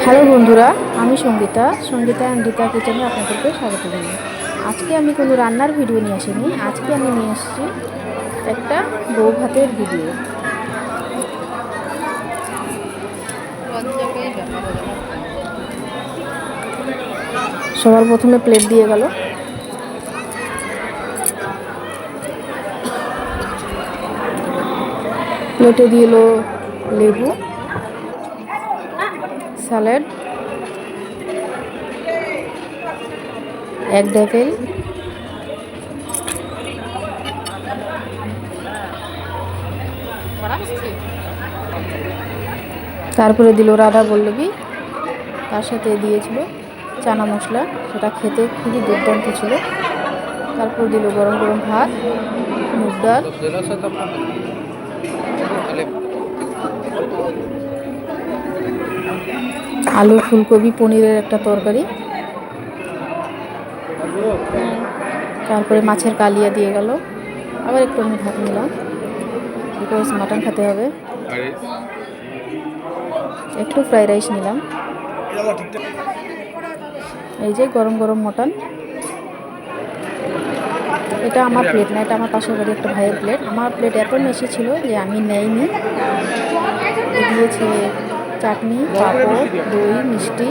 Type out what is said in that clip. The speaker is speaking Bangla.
হ্যালো বন্ধুরা, আমি সঙ্গীতা অ্যান্ড রিতা কিচেনে আপনাদেরকে স্বাগত জানাই। আজকে আমি কোনো রান্নার ভিডিও নিয়ে আসিনি। আজকে আমি নিয়ে এসেছি একটা বউ ভাতের ভিডিও। সবার প্রথমে প্লেট দিয়ে গেল, প্লেটে দিয়ে এলো লেবু, স্যালাড, এক ডেকেল, তারপরে দিল রাধা বল্লভী, তার সাথে দিয়েছিল চানা মশলা, সেটা খেতে খুবই দুর্দান্ত ছিল। তারপর দিল গরম গরম ভাত, মুগ ডাল, আলু ফুলকপি পনিরের একটা তরকারি, তারপরে মাছের কালিয়া দিয়ে গেল। আবার একটু আমি ভাত নিলাম, বিকজ মাটন খেতে হবে। একটু ফ্রাইড রাইস নিলাম। এই যে গরম গরম মটন। এটা আমার প্লেট না, এটা আমার পাশের বাড়ি একটা ভাইয়ের প্লেট। আমার প্লেট এত বেশি ছিল যে আমি নেইনি। দিয়েছে চাটনি, পাঁপড়, দই, মিষ্টি,